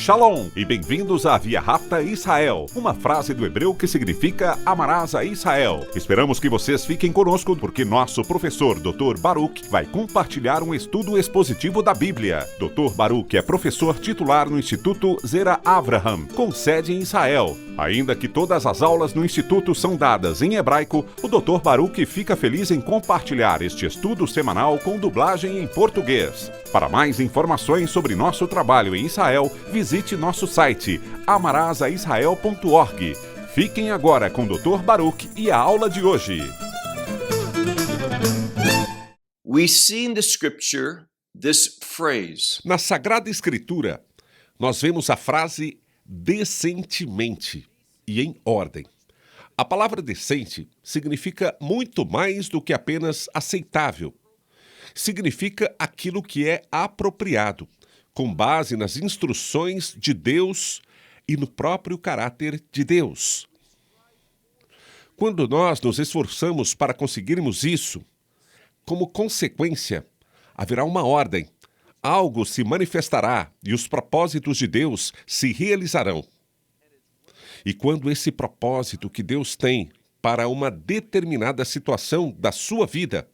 Shalom e bem-vindos à Via Rápida Israel, uma frase do hebreu que significa amarás a Israel. Esperamos que vocês fiquem conosco porque nosso professor Dr. Baruch vai compartilhar um estudo expositivo da Bíblia. Dr. Baruch é professor titular no Instituto Zera Avraham, com sede em Israel. Ainda que todas as aulas no Instituto são dadas em hebraico, o Dr. Baruch fica feliz em compartilhar este estudo semanal com dublagem em português. Para mais informações sobre nosso trabalho em Israel, visite nosso site amarasaisrael.org. Fiquem agora com o Dr. Baruch e a aula de hoje. We see in the scripture this phrase. Na Sagrada Escritura, nós vemos a frase decentemente e em ordem. A palavra decente significa muito mais do que apenas aceitável. Significa aquilo que é apropriado, com base nas instruções de Deus e no próprio caráter de Deus. Quando nós nos esforçamos para conseguirmos isso, como consequência, haverá uma ordem, algo se manifestará e os propósitos de Deus se realizarão. E quando esse propósito que Deus tem para uma determinada situação da sua vida,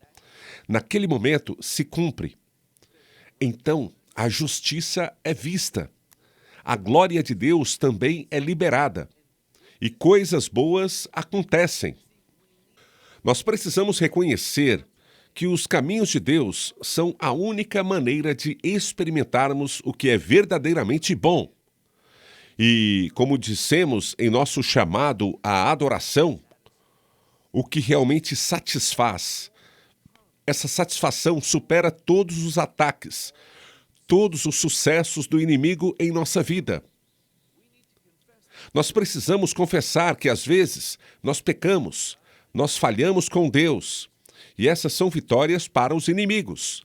naquele momento se cumpre, então a justiça é vista, a glória de Deus também é liberada e coisas boas acontecem. Nós precisamos reconhecer que os caminhos de Deus são a única maneira de experimentarmos o que é verdadeiramente bom. E, como dissemos em nosso chamado à adoração, o que realmente satisfaz, essa satisfação supera todos os ataques, todos os sucessos do inimigo em nossa vida. Nós precisamos confessar que, às vezes, nós pecamos, nós falhamos com Deus, e essas são vitórias para os inimigos.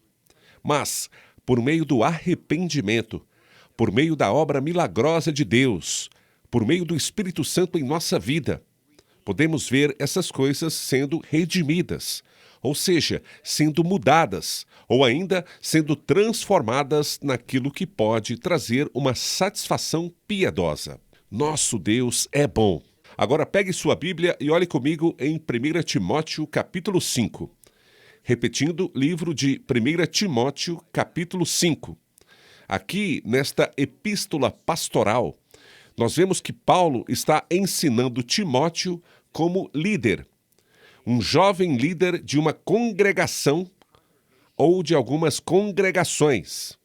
Mas, por meio do arrependimento, por meio da obra milagrosa de Deus, por meio do Espírito Santo em nossa vida, podemos ver essas coisas sendo redimidas, ou seja, sendo mudadas, ou ainda sendo transformadas naquilo que pode trazer uma satisfação piedosa. Nosso Deus é bom. Agora pegue sua Bíblia e olhe comigo em 1 Timóteo capítulo 5. Repetindo, livro de 1 Timóteo capítulo 5. Aqui, nesta epístola pastoral, nós vemos que Paulo está ensinando Timóteo como líder, um jovem líder de uma congregação ou de algumas congregações,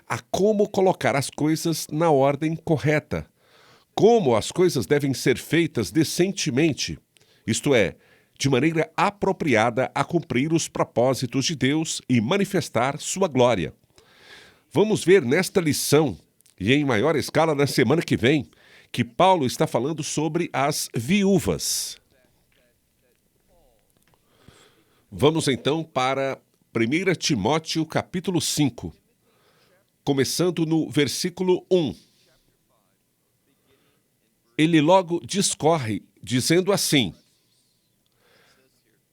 a como colocar as coisas na ordem correta, como as coisas devem ser feitas decentemente, isto é, de maneira apropriada a cumprir os propósitos de Deus e manifestar sua glória. Vamos ver nesta lição, e em maior escala na semana que vem, que Paulo está falando sobre as viúvas. Vamos então para 1 Timóteo capítulo 5, começando no versículo 1. Ele logo discorre, dizendo assim: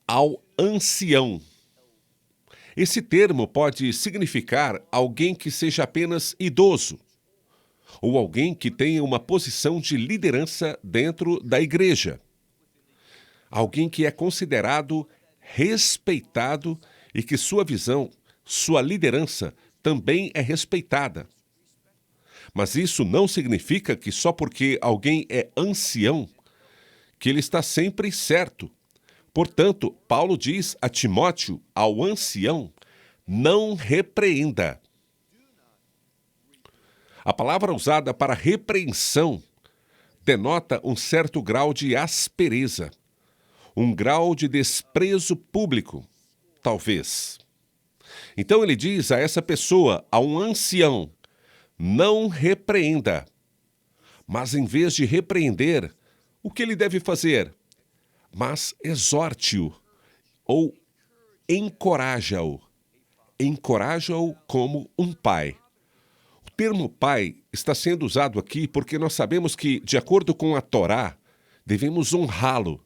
ao ancião. Esse termo pode significar alguém que seja apenas idoso, ou alguém que tenha uma posição de liderança dentro da igreja. Alguém que é considerado respeitado e que sua visão, sua liderança também é respeitada. Mas isso não significa que só porque alguém é ancião, que ele está sempre certo. Portanto, Paulo diz a Timóteo, ao ancião, não repreenda. A palavra usada para repreensão denota um certo grau de aspereza, um grau de desprezo público, talvez. Então ele diz a essa pessoa, a um ancião, não repreenda. Mas em vez de repreender, o que ele deve fazer? Mas exorte-o, ou encoraja-o. Encoraja-o como um pai. O termo pai está sendo usado aqui porque nós sabemos que, de acordo com a Torá, devemos honrá-lo.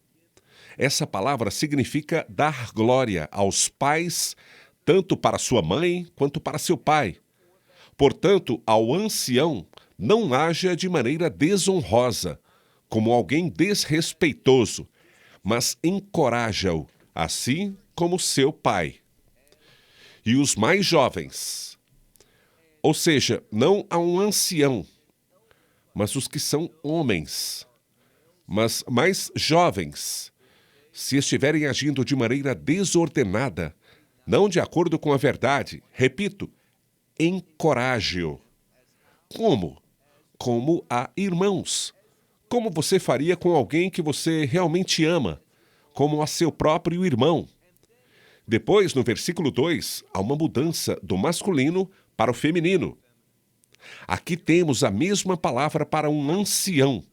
Essa palavra significa dar glória aos pais, tanto para sua mãe quanto para seu pai. Portanto, ao ancião, não haja de maneira desonrosa, como alguém desrespeitoso, mas encoraja-o, assim como seu pai. E os mais jovens, ou seja, não a um ancião, mas os que são homens, mas mais jovens, se estiverem agindo de maneira desordenada, não de acordo com a verdade, repito, encoraje-o. Como? Como a irmãos. Como você faria com alguém que você realmente ama, como a seu próprio irmão. Depois, no versículo 2, há uma mudança do masculino para o feminino. Aqui temos a mesma palavra para um ancião,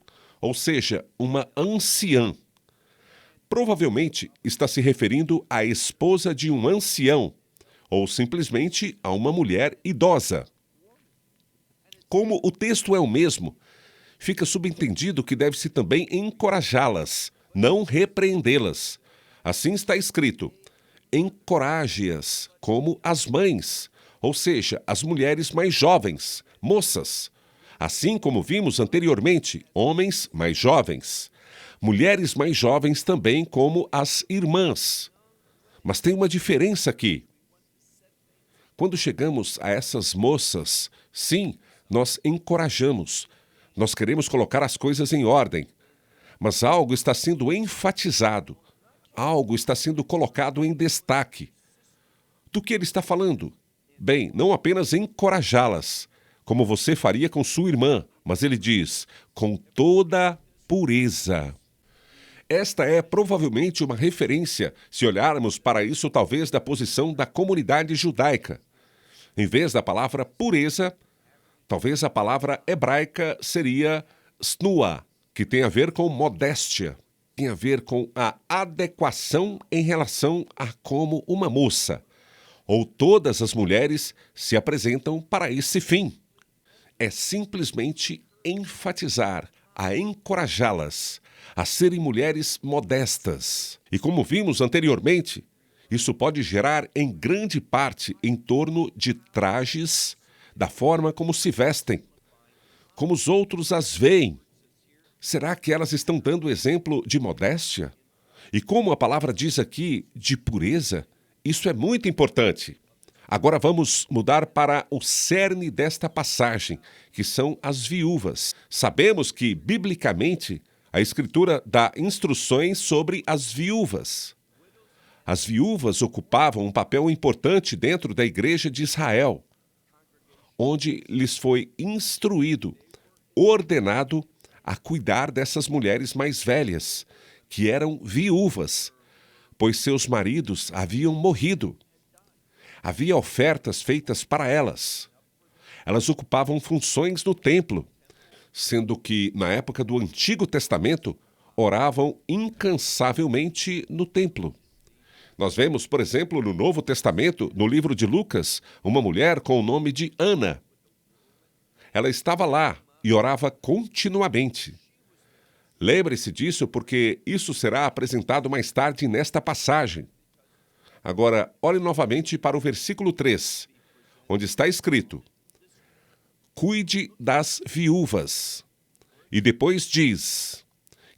ou seja, uma anciã. Provavelmente está se referindo à esposa de um ancião, ou simplesmente a uma mulher idosa. Como o texto é o mesmo, fica subentendido que deve-se também encorajá-las, não repreendê-las. Assim está escrito: encoraje-as como as mães, ou seja, as mulheres mais jovens, moças. Assim como vimos anteriormente, homens mais jovens. Mulheres mais jovens também como as irmãs. Mas tem uma diferença aqui. Quando chegamos a essas moças, sim, nós encorajamos. Nós queremos colocar as coisas em ordem. Mas algo está sendo enfatizado. Algo está sendo colocado em destaque. Do que ele está falando? Bem, não apenas encorajá-las, como você faria com sua irmã, mas ele diz, com toda pureza. Esta é provavelmente uma referência, se olharmos para isso talvez da posição da comunidade judaica. Em vez da palavra pureza, talvez a palavra hebraica seria snua, que tem a ver com modéstia, tem a ver com a adequação em relação a como uma moça, ou todas as mulheres se apresentam para esse fim. É simplesmente enfatizar, a encorajá-las a serem mulheres modestas. E como vimos anteriormente, isso pode gerar em grande parte em torno de trajes, da forma como se vestem, como os outros as veem. Será que elas estão dando exemplo de modéstia? E como a palavra diz aqui, de pureza, isso é muito importante. Agora vamos mudar para o cerne desta passagem, que são as viúvas. Sabemos que, biblicamente, a Escritura dá instruções sobre as viúvas. As viúvas ocupavam um papel importante dentro da igreja de Israel, onde lhes foi instruído, ordenado a cuidar dessas mulheres mais velhas, que eram viúvas, pois seus maridos haviam morrido. Havia ofertas feitas para elas. Elas ocupavam funções no templo, sendo que, na época do Antigo Testamento, oravam incansavelmente no templo. Nós vemos, por exemplo, no Novo Testamento, no livro de Lucas, uma mulher com o nome de Ana. Ela estava lá e orava continuamente. Lembre-se disso porque isso será apresentado mais tarde nesta passagem. Agora, olhe novamente para o versículo 3, onde está escrito: cuide das viúvas. E depois diz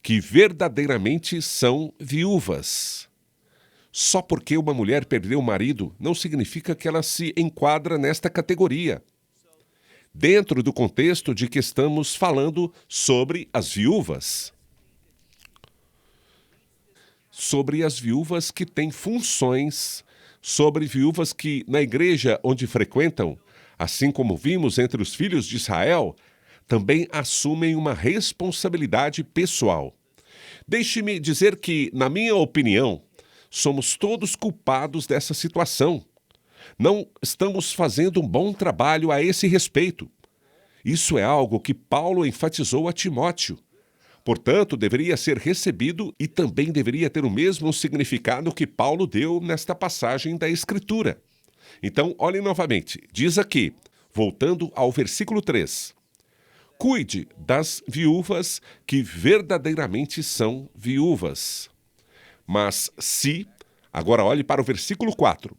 que verdadeiramente são viúvas. Só porque uma mulher perdeu o marido não significa que ela se enquadra nesta categoria. Dentro do contexto de que estamos falando sobre as viúvas. Sobre as viúvas que têm funções, sobre viúvas que, na igreja onde frequentam, assim como vimos entre os filhos de Israel, também assumem uma responsabilidade pessoal. Deixe-me dizer que, na minha opinião, somos todos culpados dessa situação. Não estamos fazendo um bom trabalho a esse respeito. Isso é algo que Paulo enfatizou a Timóteo. Portanto, deveria ser recebido e também deveria ter o mesmo significado que Paulo deu nesta passagem da Escritura. Então, olhem novamente. Diz aqui, voltando ao versículo 3. Cuide das viúvas que verdadeiramente são viúvas. Mas se, agora olhe para o versículo 4.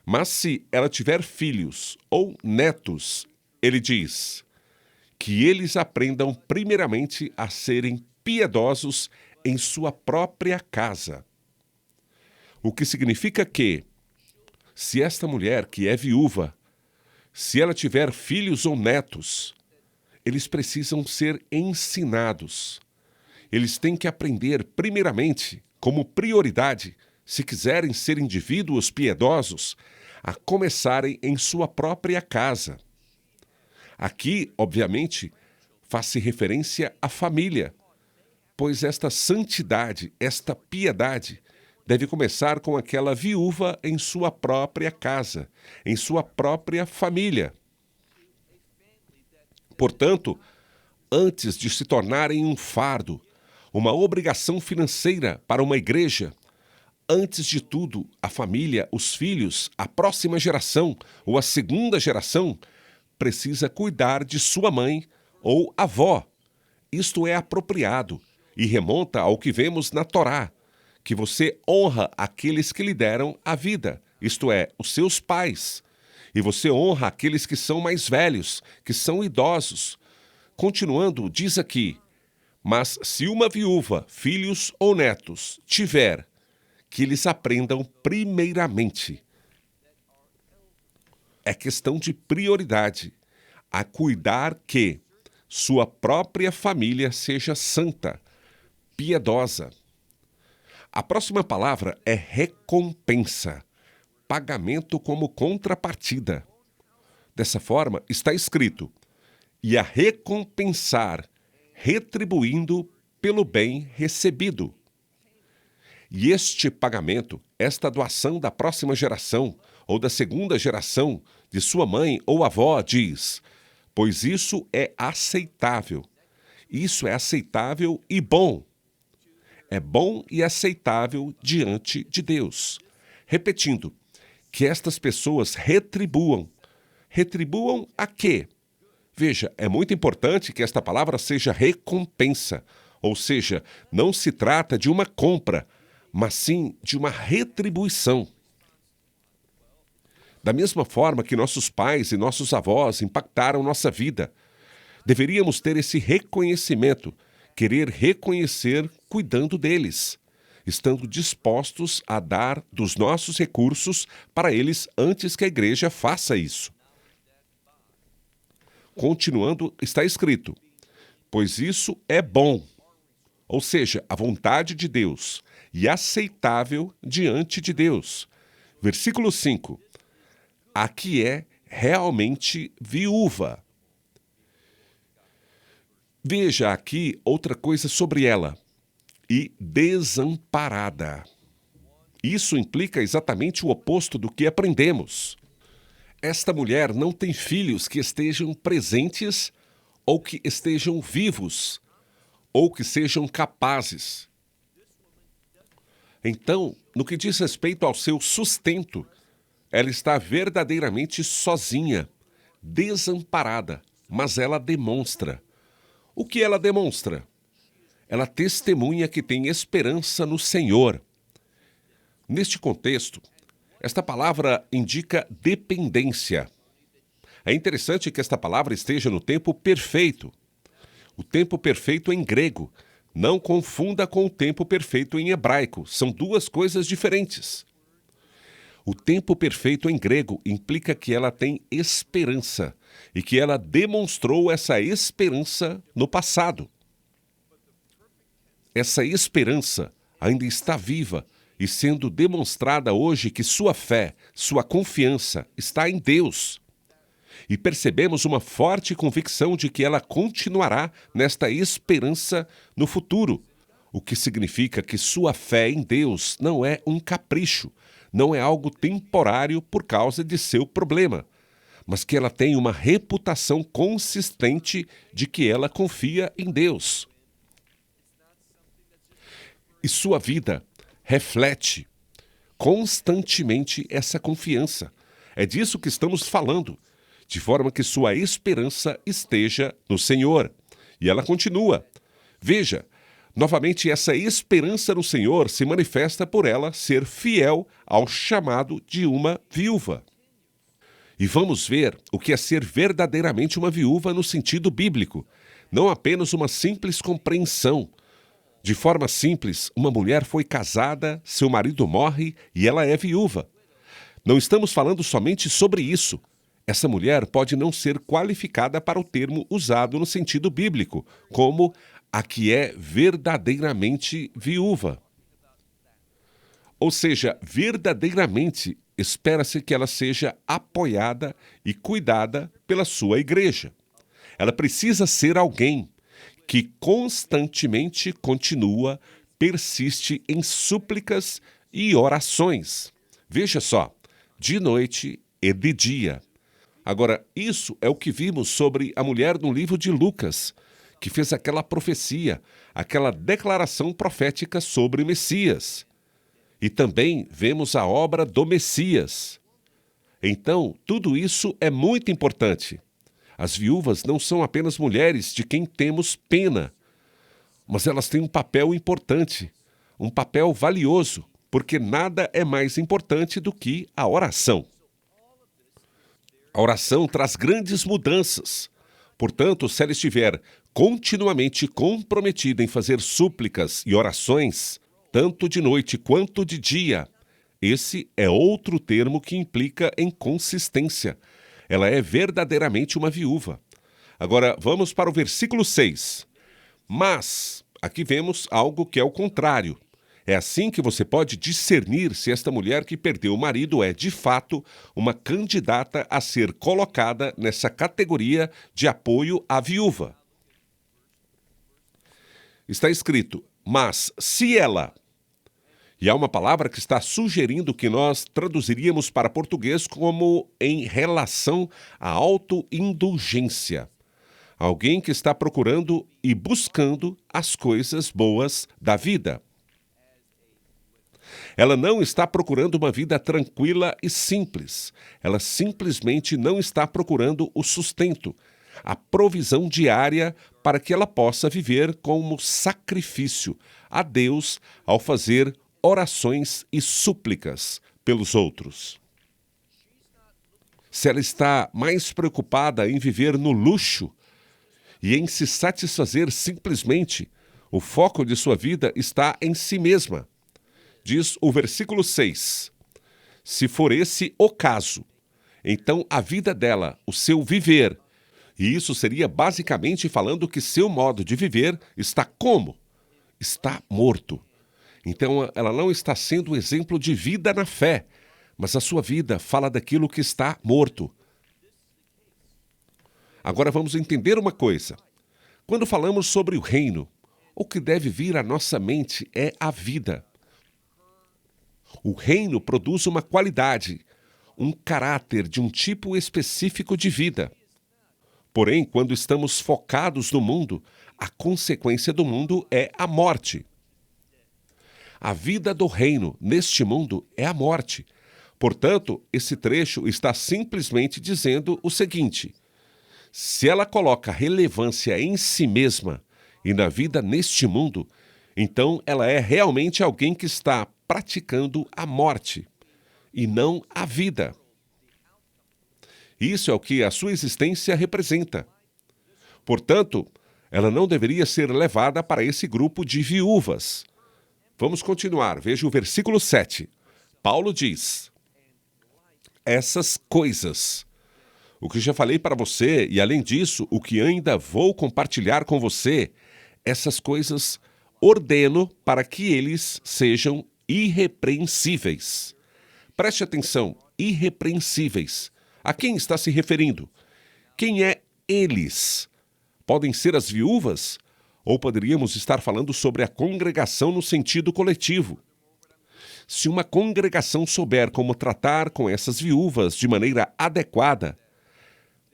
Mas se ela tiver filhos ou netos, ele diz que eles aprendam primeiramente a serem piedosos em sua própria casa. O que significa que, se esta mulher que é viúva, se ela tiver filhos ou netos, eles precisam ser ensinados. Eles têm que aprender primeiramente, como prioridade, se quiserem ser indivíduos piedosos, a começarem em sua própria casa. Aqui, obviamente, faz-se referência à família, pois esta santidade, esta piedade, deve começar com aquela viúva em sua própria casa, em sua própria família. Portanto, antes de se tornarem um fardo, uma obrigação financeira para uma igreja, antes de tudo, a família, os filhos, a próxima geração ou a segunda geração precisa cuidar de sua mãe ou avó. Isto é apropriado e remonta ao que vemos na Torá, que você honra aqueles que lhe deram a vida, isto é, os seus pais, e você honra aqueles que são mais velhos, que são idosos. Continuando, diz aqui, mas se uma viúva, filhos ou netos, tiver, que eles aprendam primeiramente. É questão de prioridade, a cuidar que sua própria família seja santa, piedosa. A próxima palavra é recompensa, pagamento como contrapartida. Dessa forma, está escrito, e a recompensar, retribuindo pelo bem recebido. E este pagamento, esta doação da próxima geração ou da segunda geração de sua mãe ou avó diz, pois isso é aceitável. Isso é aceitável e bom. É bom e aceitável diante de Deus. Repetindo, que estas pessoas retribuam. Retribuam a quê? Veja, é muito importante que esta palavra seja recompensa, ou seja, não se trata de uma compra, mas sim de uma retribuição. Da mesma forma que nossos pais e nossos avós impactaram nossa vida, deveríamos ter esse reconhecimento, querer reconhecer cuidando deles, estando dispostos a dar dos nossos recursos para eles antes que a igreja faça isso. Continuando, está escrito, pois isso é bom, ou seja, a vontade de Deus, e aceitável diante de Deus. Versículo 5. A que é realmente viúva. Veja aqui outra coisa sobre ela. E desamparada. Isso implica exatamente o oposto do que aprendemos. Esta mulher não tem filhos que estejam presentes ou que estejam vivos ou que sejam capazes. Então, no que diz respeito ao seu sustento, ela está verdadeiramente sozinha, desamparada, mas ela demonstra. O que ela demonstra? Ela testemunha que tem esperança no Senhor. Neste contexto, esta palavra indica dependência. É interessante que esta palavra esteja no tempo perfeito. O tempo perfeito em grego. Não confunda com o tempo perfeito em hebraico. São duas coisas diferentes. O tempo perfeito em grego implica que ela tem esperança e que ela demonstrou essa esperança no passado. Essa esperança ainda está viva e sendo demonstrada hoje que sua fé, sua confiança está em Deus. E percebemos uma forte convicção de que ela continuará nesta esperança no futuro, o que significa que sua fé em Deus não é um capricho, não é algo temporário por causa de seu problema, mas que ela tem uma reputação consistente de que ela confia em Deus. E sua vida reflete constantemente essa confiança. É disso que estamos falando, de forma que sua esperança esteja no Senhor. E ela continua. Veja, novamente essa esperança no Senhor se manifesta por ela ser fiel ao chamado de uma viúva. E vamos ver o que é ser verdadeiramente uma viúva no sentido bíblico, não apenas uma simples compreensão. De forma simples, uma mulher foi casada, seu marido morre e ela é viúva. Não estamos falando somente sobre isso. Essa mulher pode não ser qualificada para o termo usado no sentido bíblico, como a que é verdadeiramente viúva. Ou seja, verdadeiramente espera-se que ela seja apoiada e cuidada pela sua igreja. Ela precisa ser alguém que constantemente continua, persiste em súplicas e orações. Veja só, de noite e de dia. Agora, isso é o que vimos sobre a mulher no livro de Lucas, que fez aquela profecia, aquela declaração profética sobre o Messias. E também vemos a obra do Messias. Então, tudo isso é muito importante. As viúvas não são apenas mulheres de quem temos pena, mas elas têm um papel importante, um papel valioso, porque nada é mais importante do que a oração. A oração traz grandes mudanças. Portanto, se ela estiver continuamente comprometida em fazer súplicas e orações, tanto de noite quanto de dia, esse é outro termo que implica em consistência. Ela é verdadeiramente uma viúva. Agora, vamos para o versículo 6. Mas, aqui vemos algo que é o contrário. É assim que você pode discernir se esta mulher que perdeu o marido é, de fato, uma candidata a ser colocada nessa categoria de apoio à viúva. Está escrito, mas se ela... E há uma palavra que está sugerindo que nós traduziríamos para português como em relação à autoindulgência. Alguém que está procurando e buscando as coisas boas da vida. Ela não está procurando uma vida tranquila e simples. Ela simplesmente não está procurando o sustento, a provisão diária para que ela possa viver como sacrifício a Deus ao fazer orações e súplicas pelos outros. Se ela está mais preocupada em viver no luxo e em se satisfazer simplesmente, o foco de sua vida está em si mesma. Diz o versículo 6, se for esse o caso, então a vida dela, o seu viver, e isso seria basicamente falando que seu modo de viver está como? Está morto. Então, ela não está sendo exemplo de vida na fé, mas a sua vida fala daquilo que está morto. Agora vamos entender uma coisa. Quando falamos sobre o reino, o que deve vir à nossa mente é a vida. O reino produz uma qualidade, um caráter de um tipo específico de vida. Porém, quando estamos focados no mundo, a consequência do mundo é a morte. A vida do reino neste mundo é a morte. Portanto, esse trecho está simplesmente dizendo o seguinte: se ela coloca relevância em si mesma e na vida neste mundo, então ela é realmente alguém que está praticando a morte e não a vida. Isso é o que a sua existência representa. Portanto, ela não deveria ser levada para esse grupo de viúvas. Vamos continuar, veja o versículo 7. Paulo diz, essas coisas, o que já falei para você, e além disso, o que ainda vou compartilhar com você, essas coisas ordeno para que eles sejam irrepreensíveis. Preste atenção, irrepreensíveis. A quem está se referindo? Quem é eles? Podem ser as viúvas? Ou poderíamos estar falando sobre a congregação no sentido coletivo? Se uma congregação souber como tratar com essas viúvas de maneira adequada,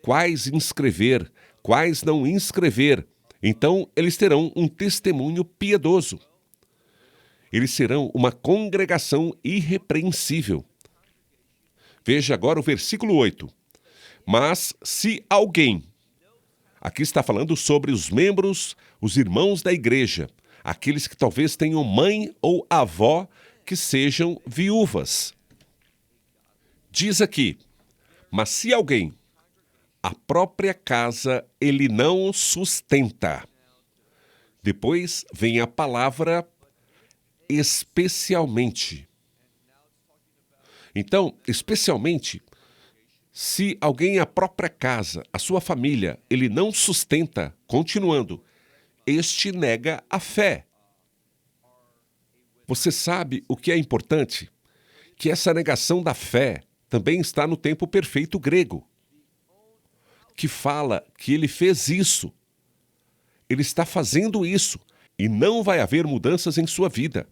quais inscrever, quais não inscrever, então eles terão um testemunho piedoso. Eles serão uma congregação irrepreensível. Veja agora o versículo 8. Mas se alguém... Aqui está falando sobre os membros, os irmãos da igreja, aqueles que talvez tenham mãe ou avó que sejam viúvas. Diz aqui, Mas se alguém, a própria casa, ele não sustenta. Depois vem a palavra especialmente. Então, especialmente, se alguém, a própria casa, a sua família, ele não sustenta, continuando, este nega a fé. Você sabe o que é importante? Que essa negação da fé também está no tempo perfeito grego, que fala que ele fez isso. Ele está fazendo isso e não vai haver mudanças em sua vida.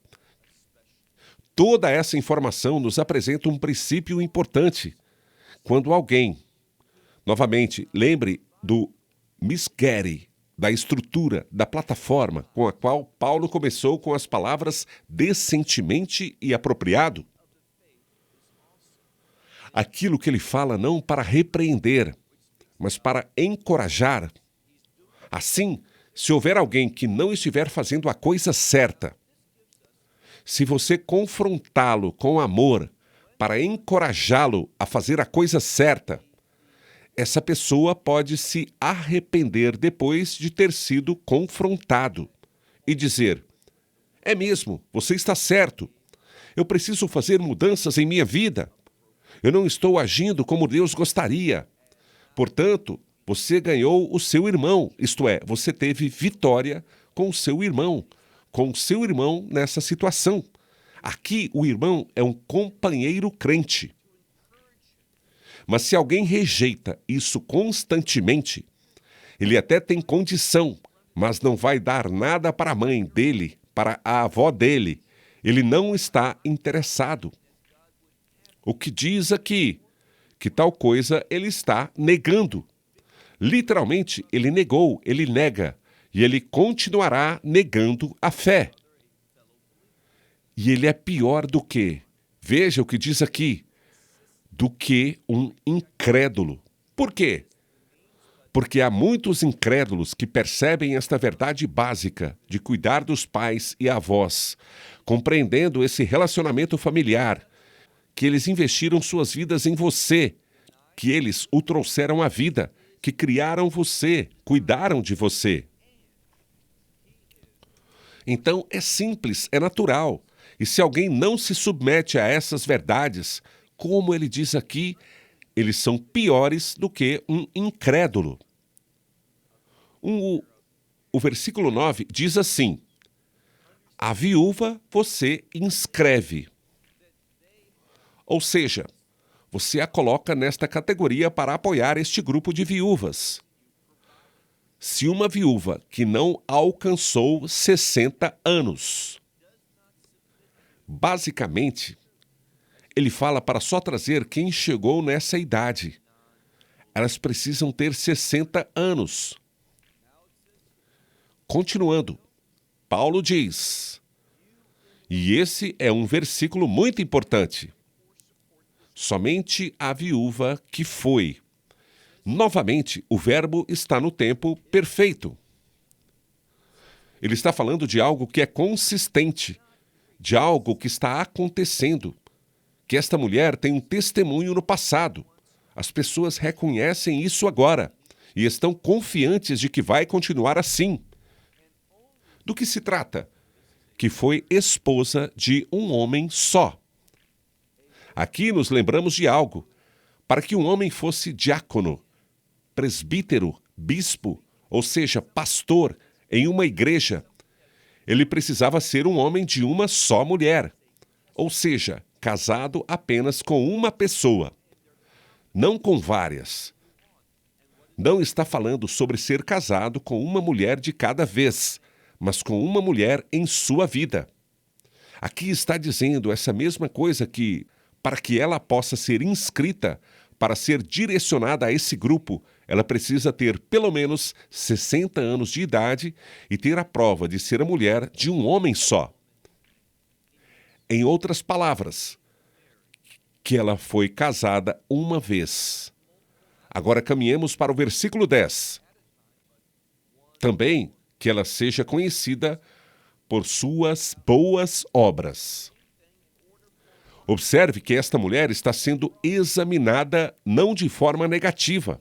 Toda essa informação nos apresenta um princípio importante. Quando alguém, novamente, lembre do misgere, da estrutura, da plataforma com a qual Paulo começou com as palavras decentemente e apropriado. Aquilo que ele fala não para repreender, mas para encorajar. Assim, se houver alguém que não estiver fazendo a coisa certa, se você confrontá-lo com amor para encorajá-lo a fazer a coisa certa, essa pessoa pode se arrepender depois de ter sido confrontado e dizer: é mesmo, você está certo. Eu preciso fazer mudanças em minha vida. Eu não estou agindo como Deus gostaria. Portanto, você ganhou o seu irmão, isto é, você teve vitória com o seu irmão nessa situação. Aqui, o irmão é um companheiro crente. Mas se alguém rejeita isso constantemente, ele até tem condição, mas não vai dar nada para a mãe dele, para a avó dele. Ele não está interessado. O que diz aqui? Que tal coisa ele está negando. Literalmente, ele negou, ele nega, e ele continuará negando a fé. E ele é pior do que, veja o que diz aqui, do que um incrédulo. Por quê? Porque há muitos incrédulos que percebem esta verdade básica de cuidar dos pais e avós, compreendendo esse relacionamento familiar, que eles investiram suas vidas em você, que eles o trouxeram à vida, que criaram você, cuidaram de você. Então é simples, é natural. E se alguém não se submete a essas verdades, como ele diz aqui, eles são piores do que um incrédulo. O versículo 9 diz assim: a viúva você inscreve. Ou seja, você a coloca nesta categoria para apoiar este grupo de viúvas. Se uma viúva que não alcançou 60 anos, basicamente, ele fala para só trazer quem chegou nessa idade. Elas precisam ter 60 anos. Continuando, Paulo diz, e esse é um versículo muito importante, somente a viúva que foi. Novamente, o verbo está no tempo perfeito. Ele está falando de algo que é consistente, de algo que está acontecendo, que esta mulher tem um testemunho no passado. As pessoas reconhecem isso agora e estão confiantes de que vai continuar assim. Do que se trata? Que foi esposa de um homem só. Aqui nos lembramos de algo. Para que um homem fosse diácono, presbítero, bispo, ou seja, pastor em uma igreja, ele precisava ser um homem de uma só mulher, ou seja, casado apenas com uma pessoa, não com várias. Não está falando sobre ser casado com uma mulher de cada vez, mas com uma mulher em sua vida. Aqui está dizendo essa mesma coisa que, para que ela possa ser inscrita, para ser direcionada a esse grupo, ela precisa ter pelo menos 60 anos de idade e ter a prova de ser a mulher de um homem só. Em outras palavras, que ela foi casada uma vez. Agora caminhemos para o versículo 10. Também que ela seja conhecida por suas boas obras. Observe que esta mulher está sendo examinada não de forma negativa,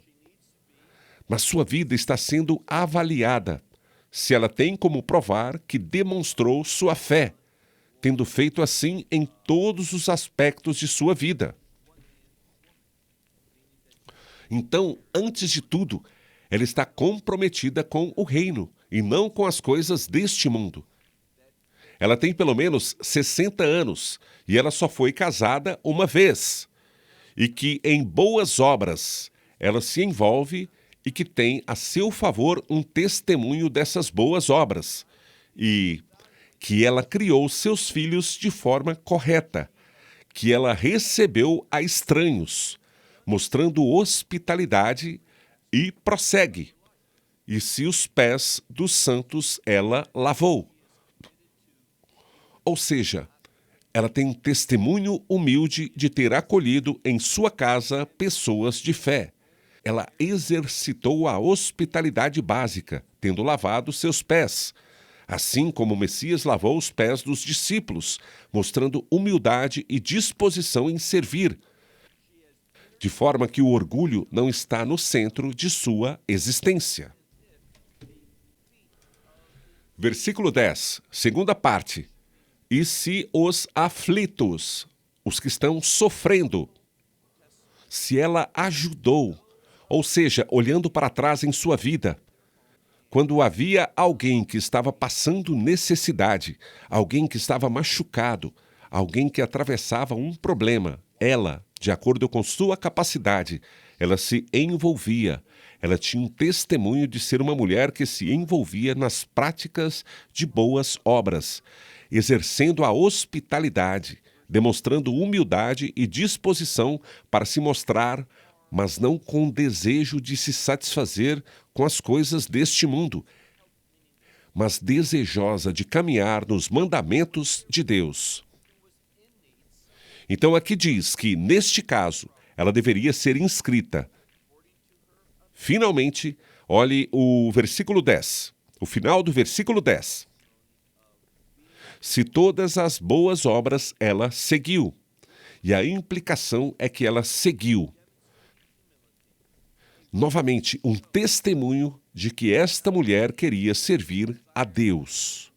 mas sua vida está sendo avaliada, se ela tem como provar que demonstrou sua fé, tendo feito assim em todos os aspectos de sua vida. Então, antes de tudo, ela está comprometida com o reino e não com as coisas deste mundo. Ela tem pelo menos 60 anos e ela só foi casada uma vez. E que em boas obras ela se envolve e que tem a seu favor um testemunho dessas boas obras. E que ela criou seus filhos de forma correta, que ela recebeu a estranhos, mostrando hospitalidade e prossegue. E se os pés dos santos ela lavou. Ou seja, ela tem um testemunho humilde de ter acolhido em sua casa pessoas de fé. Ela exercitou a hospitalidade básica, tendo lavado seus pés, assim como o Messias lavou os pés dos discípulos, mostrando humildade e disposição em servir, de forma que o orgulho não está no centro de sua existência. Versículo 10, segunda parte. E se os aflitos, os que estão sofrendo, se ela ajudou, ou seja, olhando para trás em sua vida, quando havia alguém que estava passando necessidade, alguém que estava machucado, alguém que atravessava um problema, ela, de acordo com sua capacidade, ela se envolvia. Ela tinha um testemunho de ser uma mulher que se envolvia nas práticas de boas obras, exercendo a hospitalidade, demonstrando humildade e disposição para se mostrar, mas não com desejo de se satisfazer com as coisas deste mundo, mas desejosa de caminhar nos mandamentos de Deus. Então aqui diz que, neste caso, ela deveria ser inscrita. Finalmente, olhe o versículo 10, o final do versículo 10. Se todas as boas obras ela seguiu, e a implicação é que ela seguiu. Novamente, um testemunho de que esta mulher queria servir a Deus,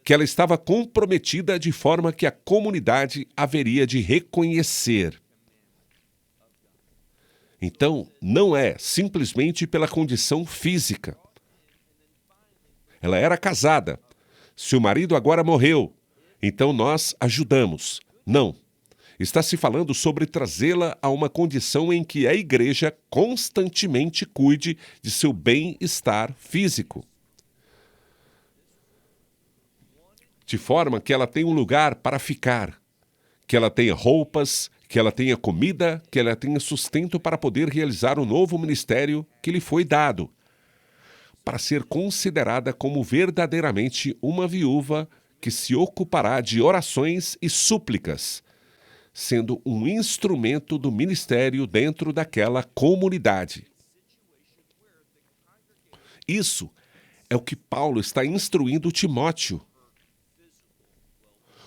que ela estava comprometida de forma que a comunidade haveria de reconhecer. Então, não é simplesmente pela condição física. Ela era casada. Se o marido agora morreu, então nós ajudamos. Não. Está se falando sobre trazê-la a uma condição em que a igreja constantemente cuide de seu bem-estar físico. De forma que ela tenha um lugar para ficar, que ela tenha roupas, que ela tenha comida, que ela tenha sustento para poder realizar o novo ministério que lhe foi dado, para ser considerada como verdadeiramente uma viúva que se ocupará de orações e súplicas, sendo um instrumento do ministério dentro daquela comunidade. Isso é o que Paulo está instruindo Timóteo.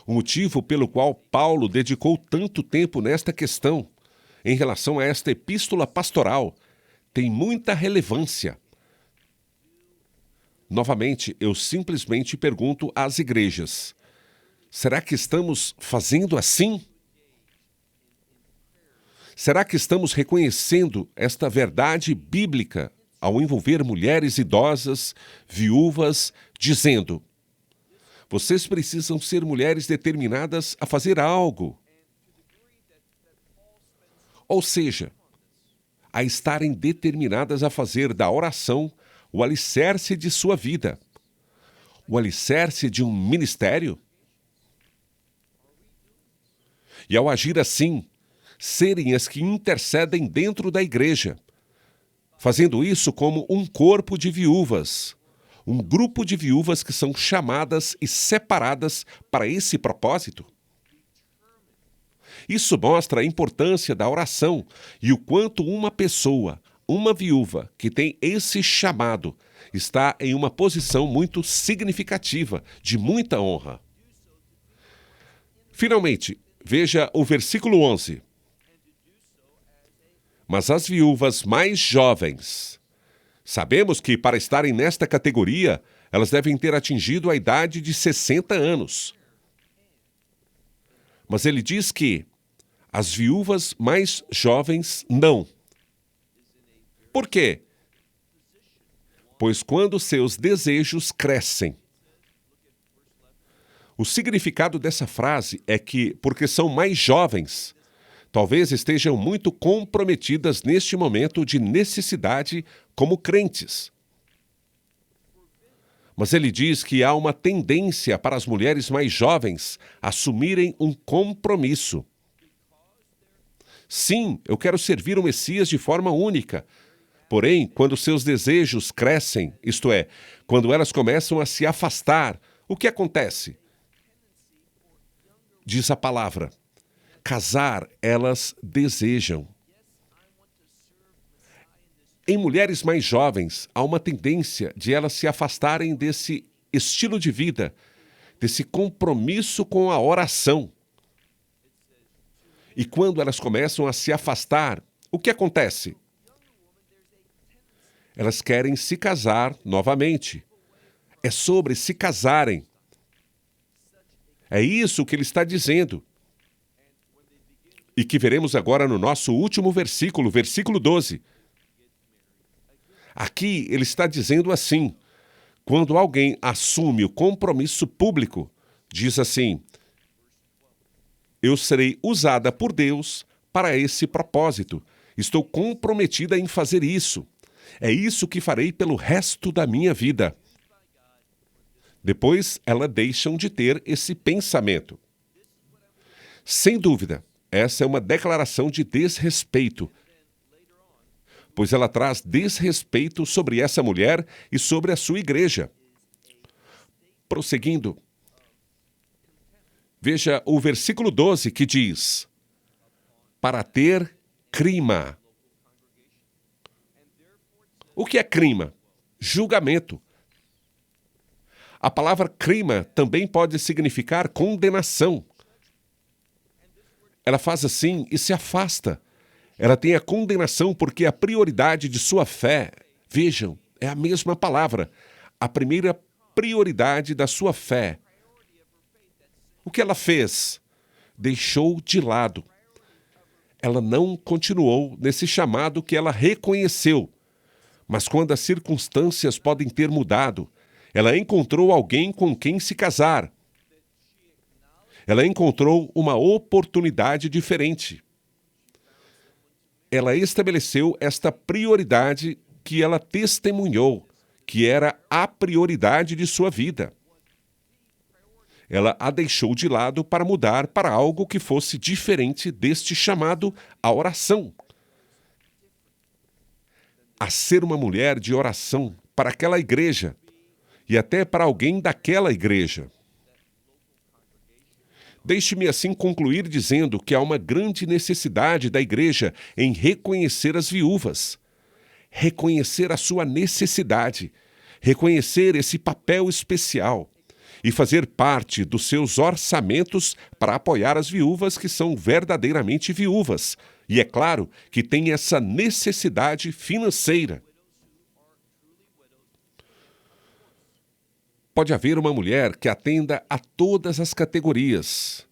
O motivo pelo qual Paulo dedicou tanto tempo nesta questão, em relação a esta epístola pastoral, tem muita relevância. Novamente, eu simplesmente pergunto às igrejas: será que estamos fazendo assim? Será que estamos reconhecendo esta verdade bíblica ao envolver mulheres idosas, viúvas, dizendo: vocês precisam ser mulheres determinadas a fazer algo? Ou seja, a estarem determinadas a fazer da oração o alicerce de sua vida, o alicerce de um ministério? E ao agir assim, serem as que intercedem dentro da igreja, fazendo isso como um corpo de viúvas, um grupo de viúvas que são chamadas e separadas para esse propósito. Isso mostra a importância da oração e o quanto uma pessoa, uma viúva que tem esse chamado, está em uma posição muito significativa, de muita honra. Finalmente, Veja o versículo 11. Mas as viúvas mais jovens, sabemos que para estarem nesta categoria, elas devem ter atingido a idade de 60 anos. Mas ele diz que as viúvas mais jovens não. Por quê? Pois quando seus desejos crescem. O significado dessa frase é que, porque são mais jovens, talvez estejam muito comprometidas neste momento de necessidade como crentes. Mas ele diz que há uma tendência para as mulheres mais jovens assumirem um compromisso. Sim, eu quero servir o Messias de forma única. Porém, quando seus desejos crescem, isto é, quando elas começam a se afastar, o que acontece? Diz a palavra: casar elas desejam. Em mulheres mais jovens, há uma tendência de elas se afastarem desse estilo de vida, desse compromisso com a oração. E quando elas começam a se afastar, o que acontece? Elas querem se casar novamente. É sobre se casarem. É isso que ele está dizendo. E que veremos agora no nosso último versículo, versículo 12. Aqui ele está dizendo assim: quando alguém assume o compromisso público, diz assim: eu serei usada por Deus para esse propósito. Estou comprometida em fazer isso. É isso que farei pelo resto da minha vida. Depois, elas deixam de ter esse pensamento. Sem dúvida, essa é uma declaração de desrespeito, pois ela traz desrespeito sobre essa mulher e sobre a sua igreja. Prosseguindo, veja o versículo 12 que diz: para ter crima. O que é crima? Julgamento. A palavra crima também pode significar condenação. Ela faz assim e se afasta. Ela tem a condenação porque a prioridade de sua fé, vejam, é a mesma palavra, a primeira prioridade da sua fé. O que ela fez? Deixou de lado. Ela não continuou nesse chamado que ela reconheceu. Mas quando as circunstâncias podem ter mudado, ela encontrou alguém com quem se casar. Ela encontrou uma oportunidade diferente. Ela estabeleceu esta prioridade que ela testemunhou, que era a prioridade de sua vida. Ela a deixou de lado para mudar para algo que fosse diferente deste chamado à oração. A ser uma mulher de oração para aquela igreja e até para alguém daquela igreja. Deixe-me assim concluir dizendo que há uma grande necessidade da igreja em reconhecer as viúvas, reconhecer a sua necessidade, reconhecer esse papel especial e fazer parte dos seus orçamentos para apoiar as viúvas que são verdadeiramente viúvas. E é claro que tem essa necessidade financeira. Pode haver uma mulher que atenda a todas as categorias,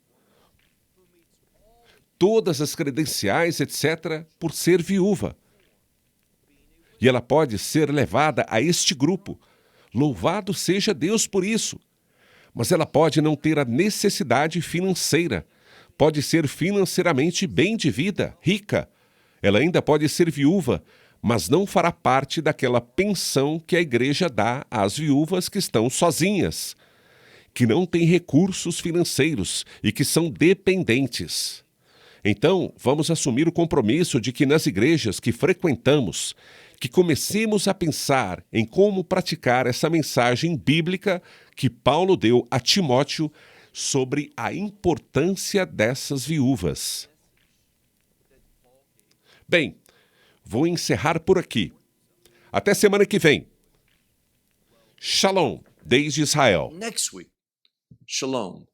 todas as credenciais, etc., por ser viúva. E ela pode ser levada a este grupo. Louvado seja Deus por isso. Mas ela pode não ter a necessidade financeira. Pode ser financeiramente bem de vida, rica. Ela ainda pode ser viúva, mas não fará parte daquela pensão que a igreja dá às viúvas que estão sozinhas, que não têm recursos financeiros e que são dependentes. Então, vamos assumir o compromisso de que nas igrejas que frequentamos, que comecemos a pensar em como praticar essa mensagem bíblica que Paulo deu a Timóteo sobre a importância dessas viúvas. Bem, vou encerrar por aqui. Até semana que vem. Shalom, desde Israel. Next week, Shalom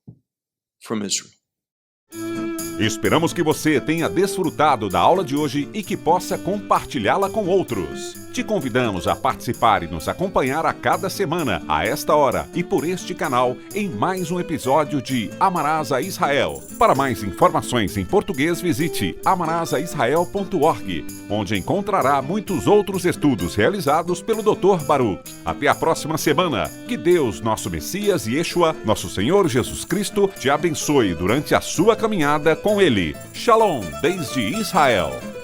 from Israel. Esperamos que você tenha desfrutado da aula de hoje e que possa compartilhá-la com outros. Te convidamos a participar e nos acompanhar a cada semana, a esta hora e por este canal, em mais um episódio de Amarás a Israel. Para mais informações em português, visite amarasaisrael.org, onde encontrará muitos outros estudos realizados pelo Dr. Baruch. Até a próxima semana. Que Deus, nosso Messias e Yeshua, nosso Senhor Jesus Cristo, te abençoe durante a sua caminhada com Ele. Shalom, desde Israel.